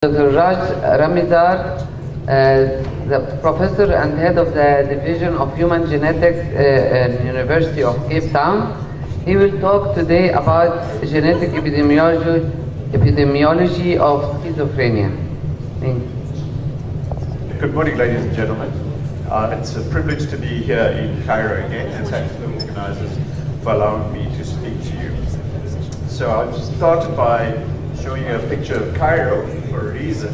Dr. Ramesar, the professor and head of the Division of Human Genetics at University of Cape Town. He will talk today about genetic epidemiology of schizophrenia. Thank you. Good morning, ladies and gentlemen. It's a privilege to be here in Cairo again, and thanks to the organizers for allowing me to speak to you. So I'll start by showing you a picture of Cairo for a reason.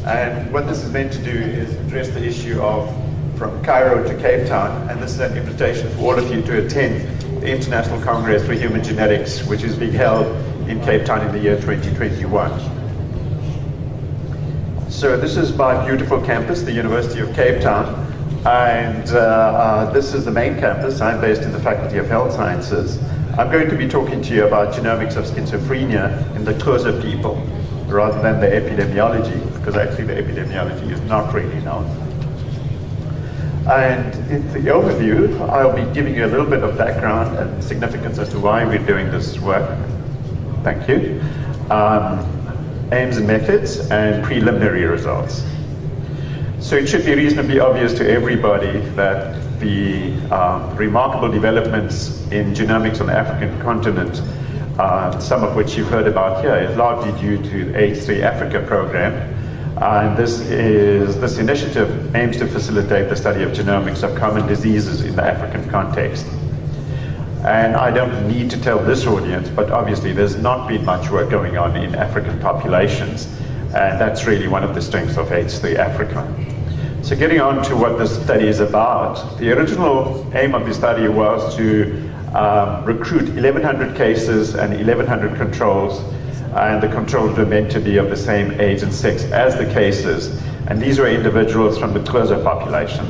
And what this is meant to do is address the issue of from Cairo to Cape Town, and this is an invitation for all of you to attend the International Congress for Human Genetics, which is being held in Cape Town in the year 2021. So this is my beautiful campus, the University of Cape Town, and this is the main campus. I'm based in the Faculty of Health Sciences. I'm going to be talking to you about genomics of schizophrenia in the Xhosa people, rather than the epidemiology, because actually the epidemiology is not really known. And in the overview, I'll be giving you a little bit of background and significance as to why we're doing this work. Thank you. Aims and methods, and preliminary results. So it should be reasonably obvious to everybody that the remarkable developments in genomics on the African continent, some of which you've heard about here, is largely due to the H3 Africa program. And this initiative aims to facilitate the study of genomics of common diseases in the African context. And I don't need to tell this audience, but obviously there's not been much work going on in African populations, and that's really one of the strengths of H3 Africa. So getting on to what this study is about, the original aim of the study was to recruit 1,100 cases and 1,100 controls, and the controls were meant to be of the same age and sex as the cases, and these were individuals from the Xhosa population.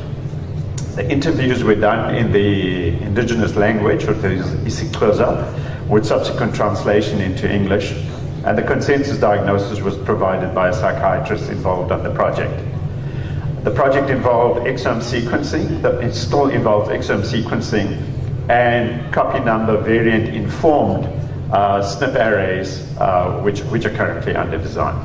The interviews were done in the indigenous language, which is isiXhosa, with subsequent translation into English, and the consensus diagnosis was provided by a psychiatrist involved on the project. The project involved exome sequencing, it still involves exome sequencing, and copy number variant informed SNP arrays, which are currently under design.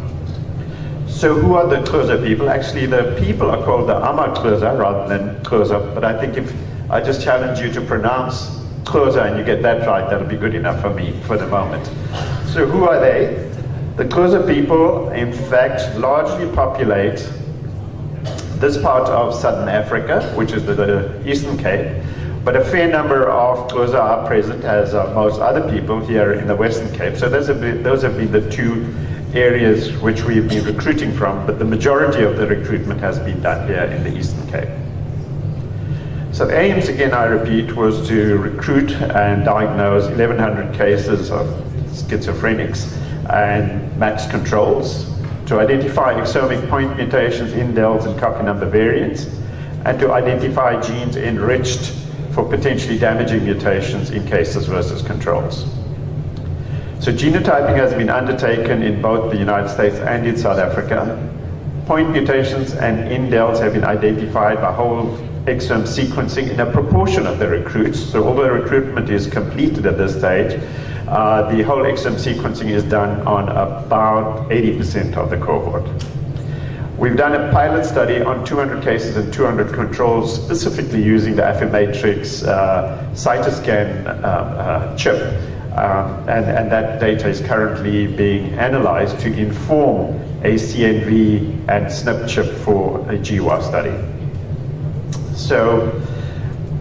So who are the Xhosa people? Actually, the people are called the amaXhosa rather than Xhosa, but I think if I just challenge you to pronounce Xhosa and you get that right, that'll be good enough for me for the moment. So who are they? The Xhosa people, in fact, largely populate this part of southern Africa, which is the Eastern Cape, but a fair number of Xhosa are present, as are most other people here in the Western Cape. So those have been the two areas which we've been recruiting from, but the majority of the recruitment has been done here in the Eastern Cape. So the aims, again, I repeat, was to recruit and diagnose 1,100 cases of schizophrenics and matched controls, to identify exomic point mutations, indels, and copy number variants, and to identify genes enriched for potentially damaging mutations in cases versus controls. So genotyping has been undertaken in both the United States and in South Africa. Point mutations and indels have been identified by whole exome sequencing in a proportion of the recruits. So although recruitment is completed at this stage, the whole exome sequencing is done on about 80% of the cohort. We've done a pilot study on 200 cases and 200 controls, specifically using the Affymatrix cytoscan chip, and that data is currently being analyzed to inform a CNV and SNP chip for a GWAS study. So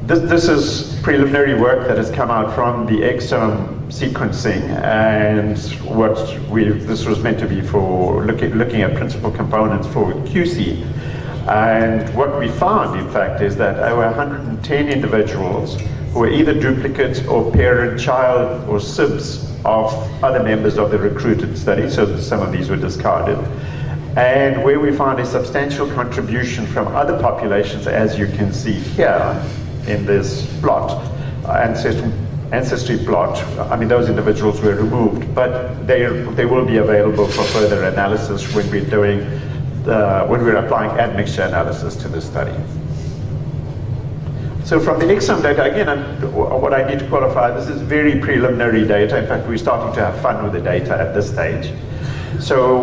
this is preliminary work that has come out from the exome sequencing, and this was meant to be for looking at principal components for QC. And what we found, in fact, is that over 110 individuals who were either duplicates or parent, child, or SIBs of other members of the recruited study, so some of these were discarded, and where we found a substantial contribution from other populations, as you can see here in this plot, ancestry plot. I mean, those individuals were removed, but they will be available for further analysis when we're applying admixture analysis to this study. So from the exome data, again, what I need to qualify, this is very preliminary data. In fact, we're starting to have fun with the data at this stage. So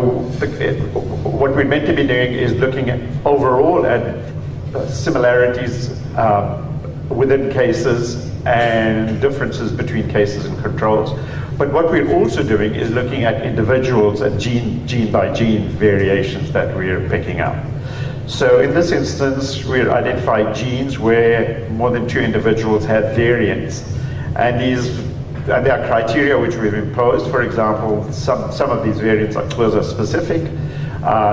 what we're meant to be doing is looking at overall at similarities within cases and differences between cases and controls. But what we're also doing is looking at individuals and gene by gene variations that we're picking up. So in this instance, we're identifying genes where more than 2 individuals had variants. And there are criteria which we've imposed. For example, some of these variants are closer specific.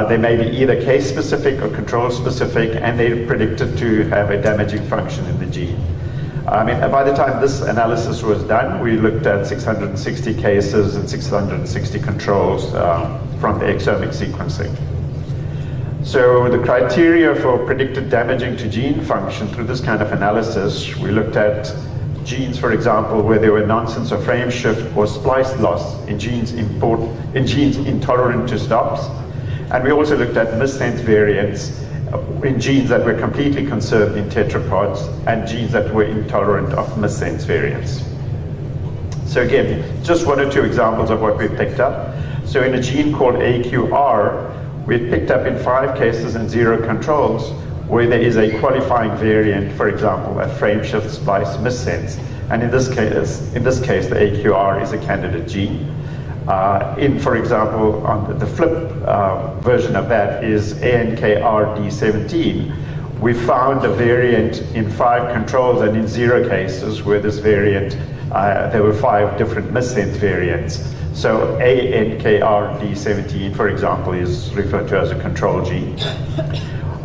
They may be either case specific or control specific, and they're predicted to have a damaging function in the gene. By the time this analysis was done, we looked at 660 cases and 660 controls from the exomic sequencing. So the criteria for predicted damaging to gene function through this kind of analysis, we looked at genes, for example, where there were nonsense or frame shift or splice loss in genes intolerant to stops. And we also looked at missense variants in genes that were completely conserved in tetrapods and genes that were intolerant of missense variants. So again, just 1 or 2 examples of what we picked up. So in a gene called AQR, we picked up in 5 cases and 0 controls where there is a qualifying variant, for example, a frame shift splice missense. And in this case, the AQR is a candidate gene. For example, on the flip version of that is ANKRD17. We found a variant in 5 controls and in 0 cases where this variant, there were 5 different missense variants. So ANKRD17, for example, is referred to as a control gene.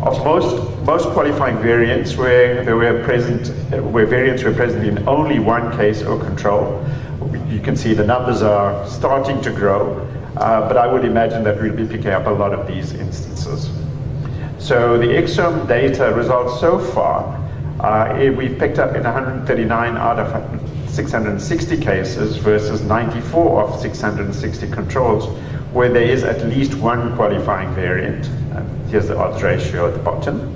Of most qualifying variants where variants were present in only 1 case or control, you can see the numbers are starting to grow, but I would imagine that we'll be picking up a lot of these instances. So the exome data results so far, we've picked up in 139 out of 660 cases versus 94 of 660 controls, where there is at least 1 qualifying variant. Here's the odds ratio at the bottom.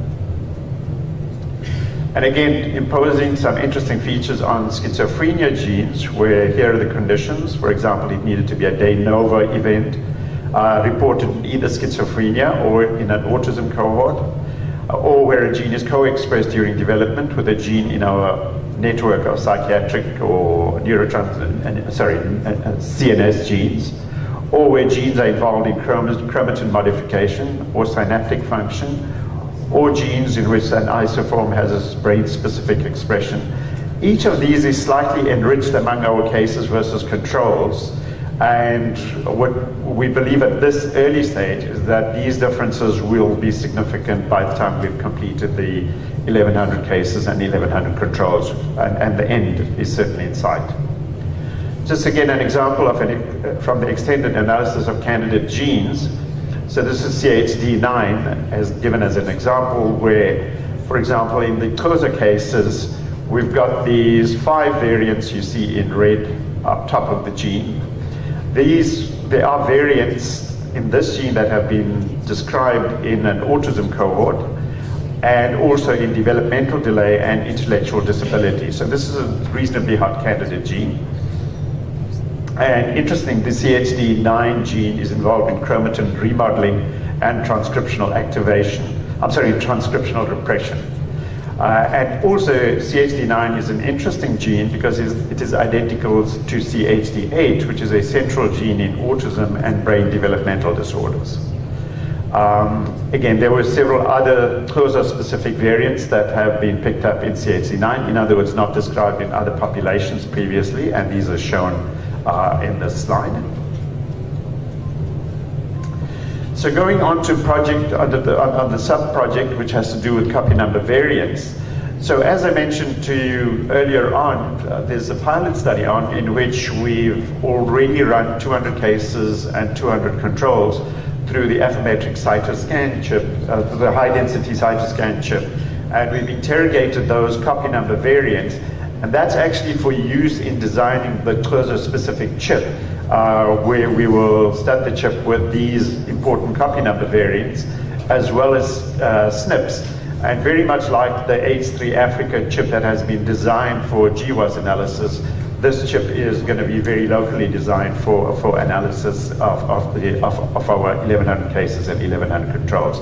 And again, imposing some interesting features on schizophrenia genes, where here are the conditions. For example, it needed to be a de novo event reported in either schizophrenia or in an autism cohort, or where a gene is co-expressed during development with a gene in our network of psychiatric or CNS genes, or where genes are involved in chromatin modification or synaptic function, or genes in which an isoform has a brain-specific expression. Each of these is slightly enriched among our cases versus controls, and what we believe at this early stage is that these differences will be significant by the time we've completed the 1,100 cases and 1,100 controls, and the end is certainly in sight. Just again, an example from the extended analysis of candidate genes. So this is CHD9 as given as an example where, for example, in the closer cases, we've got these 5 variants you see in red up top of the gene. There are variants in this gene that have been described in an autism cohort and also in developmental delay and intellectual disability. So this is a reasonably hot candidate gene. And interesting, the CHD9 gene is involved in chromatin remodeling and transcriptional transcriptional repression. And also CHD9 is an interesting gene because it is identical to CHD8, which is a central gene in autism and brain developmental disorders. Again, there were several other closer specific variants that have been picked up in CHD9, in other words, not described in other populations previously, and these are shown in this slide. So going on to project on the sub-project, which has to do with copy number variants. So as I mentioned to you earlier on, there's a pilot study on in which we've already run 200 cases and 200 controls through the Affymetrix cytoscan chip, the high-density cytoscan chip, and we've interrogated those copy number variants. And that's actually for use in designing the closer-specific chip, where we will stud the chip with these important copy number variants, as well as SNPs. And very much like the H3 Africa chip that has been designed for GWAS analysis, this chip is going to be very locally designed for analysis of our 1100 cases and 1100 controls.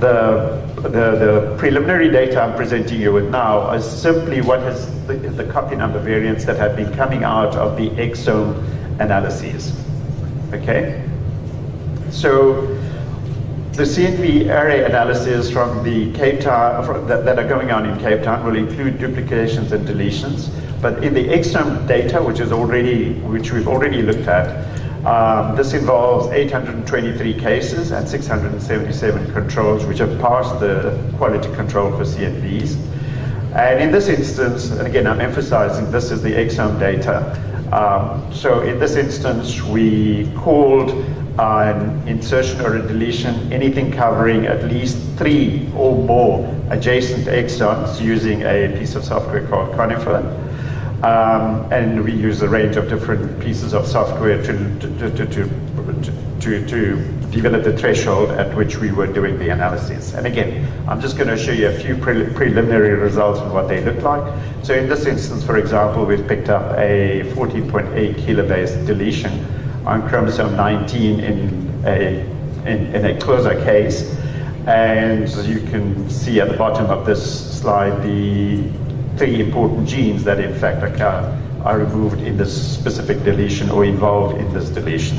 The preliminary data I'm presenting you with now is simply what is the copy number variants that have been coming out of the exome analyses. Okay? So the CNV array analysis from the Cape Town that are going on in Cape Town will include duplications and deletions. But in the exome data, which we've already looked at, this involves 823 cases and 677 controls, which have passed the quality control for CNVs. And in this instance, and again, I'm emphasizing this is the exome data. So in this instance, we called an insertion or a deletion, anything covering at least 3 or more adjacent exons using a piece of software called Conifer. And we use a range of different pieces of software to develop the threshold at which we were doing the analysis. And again, I'm just going to show you a few preliminary results and what they look like. So in this instance, for example, we've picked up a 14.8 kilobase deletion on chromosome 19 in a closer case. And as you can see at the bottom of this slide, the 3 important genes that in fact are removed in this specific deletion or involved in this deletion.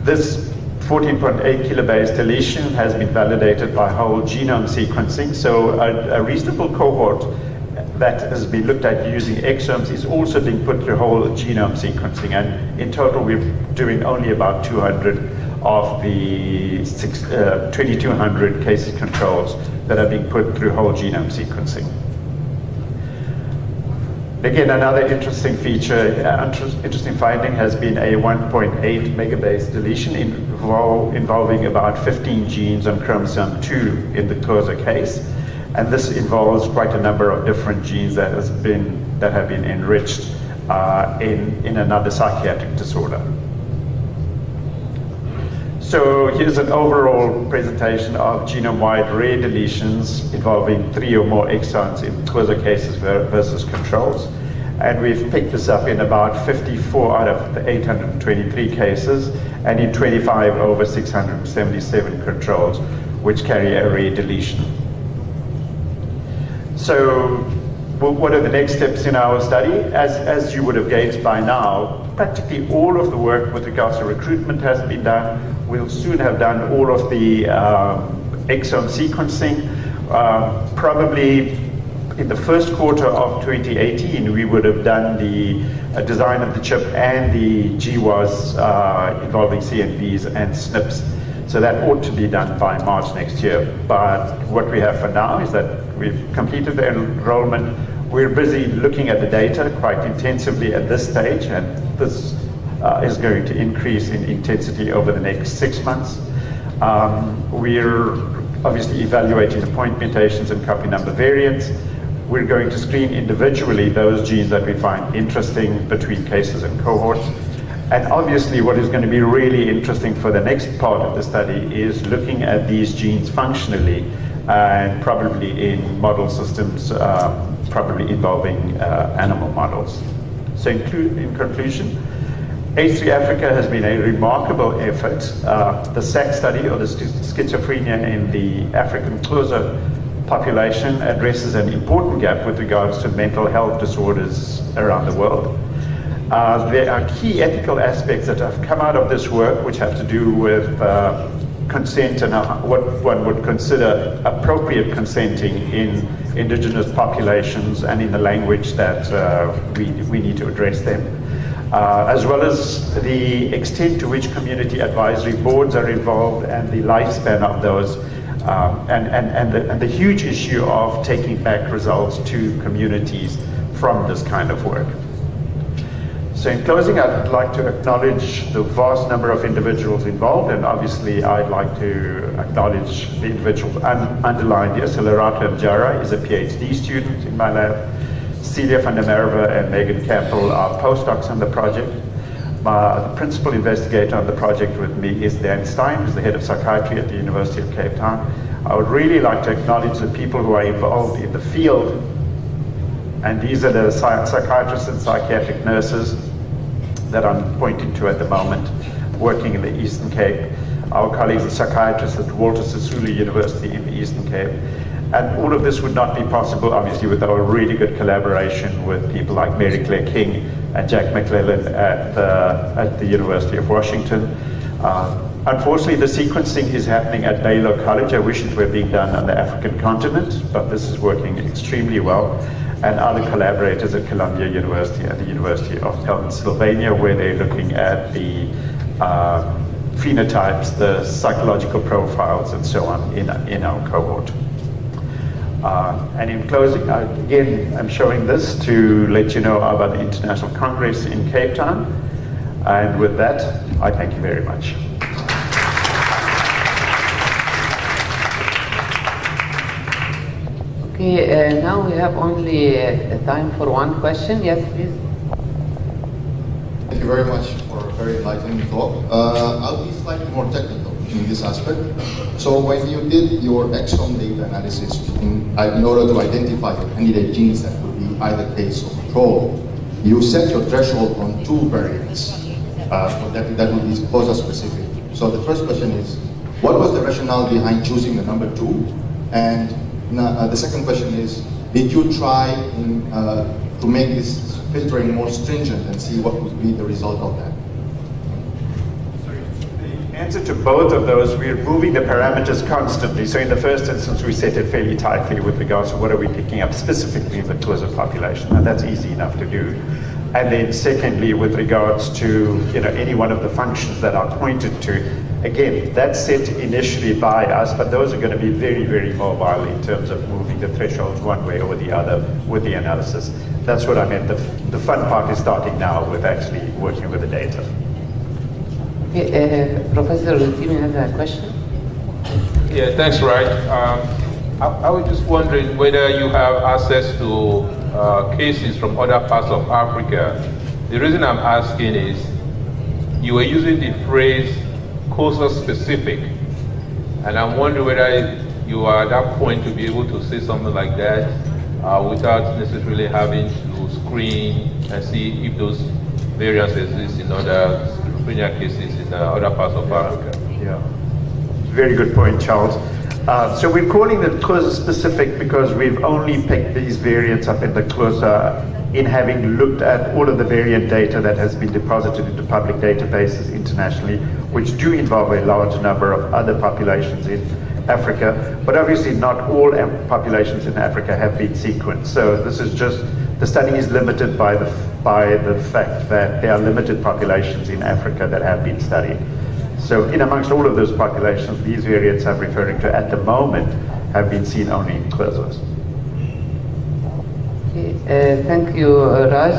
This 14.8 kilobase deletion has been validated by whole genome sequencing, so a reasonable cohort that has been looked at using exomes is also being put through whole genome sequencing, and in total we're doing only about 200 of the 2,200 cases controls that are being put through whole genome sequencing. Again, another interesting feature, interesting finding has been a 1.8 megabase deletion involving about 15 genes on chromosome 2 in the closer case. And this involves quite a number of different genes that have been enriched in another psychiatric disorder. So here's an overall presentation of genome-wide rare deletions involving 3 or more exons in closer cases versus controls. And we've picked this up in about 54 out of the 823 cases and in 25 over 677 controls, which carry a rare deletion. So what are the next steps in our study? As you would have gauged by now, practically all of the work with regards to recruitment has been done. We'll soon have done all of the exome sequencing. Probably in the first quarter of 2018, we would have done the design of the chip and the GWAS involving CNVs and SNPs. So that ought to be done by March next year. But what we have for now is that we've completed the enrollment. We're busy looking at the data quite intensively at this stage, and this is going to increase in intensity over the next 6 months. We're obviously evaluating the point mutations and copy number variants. We're going to screen individually those genes that we find interesting between cases and cohorts. And obviously what is going to be really interesting for the next part of the study is looking at these genes functionally and probably in model systems, probably involving animal models. So in conclusion, H3 Africa has been a remarkable effort. The SAC study, or the schizophrenia in the African closer population, addresses an important gap with regards to mental health disorders around the world. There are key ethical aspects that have come out of this work, which have to do with consent and what one would consider appropriate consenting in indigenous populations and in the language that we need to address them. As well as the extent to which community advisory boards are involved and the lifespan of those, and the huge issue of taking back results to communities from this kind of work. So in closing, I'd like to acknowledge the vast number of individuals involved, and obviously I'd like to acknowledge the individuals underlined here. So Lerato Mjara is a PhD student in my lab. Celia van der Merwe and Megan Campbell are postdocs on the project. The principal investigator on the project with me is Dan Stein, who's the head of psychiatry at the University of Cape Town. I would really like to acknowledge the people who are involved in the field And these are the psychiatrists and psychiatric nurses that I'm pointing to at the moment, working in the Eastern Cape. Our colleagues are psychiatrists at Walter Sisulu University in the Eastern Cape. And all of this would not be possible, obviously, without a really good collaboration with people like Mary Claire King and Jack McClellan at the University of Washington. Unfortunately, the sequencing is happening at Baylor College. I wish it were being done on the African continent, but this is working extremely well. And other collaborators at Columbia University and the University of Pennsylvania, where they're looking at the phenotypes, the psychological profiles, and so on in our cohort. And in closing, again, I'm showing this to let you know about the International Congress in Cape Town. And with that, I thank you very much. Okay, now we have only time for one question. Yes, please. Thank you very much for a very enlightening talk. I'll be slightly more technical in this aspect. So when you did your exome data analysis in order to identify the candidate genes that would be either case or control, you set your threshold on 2 variants. That would be COSA specific. So the first question is, what was the rationale behind choosing the number 2? And the second question is, did you try to make this filtering more stringent and see what would be the result of that? The answer to both of those, we're moving the parameters constantly. So in the first instance, we set it fairly tightly with regards to what are we picking up specifically in the COSA population, and that's easy enough to do. And then secondly, with regards to any one of the functions that are pointed to, again, that's set initially by us, but those are going to be very, very mobile in terms of moving the thresholds one way or the other with the analysis. That's what I meant. The fun part is starting now with actually working with the data. Okay, Professor Rutimi has a question. Yeah, thanks, Raj. I was just wondering whether you have access to cases from other parts of Africa. The reason I'm asking is you were using the phrase COSA specific, and I'm wondering whether you are at that point to be able to say something like that without necessarily having to screen and see if those variants exist in other schizophrenia cases in other parts of Africa. Yeah, very good point, Charles. So we're calling it COSA specific because we've only picked these variants up in the COSA in having looked at all of the variant data that has been deposited into public databases internationally, which do involve a large number of other populations in Africa, but obviously not all populations in Africa have been sequenced. So this is just, the study is limited by the fact that there are limited populations in Africa that have been studied. So in amongst all of those populations, these variants I'm referring to at the moment have been seen only in COSAs. Okay, thank you, Raj.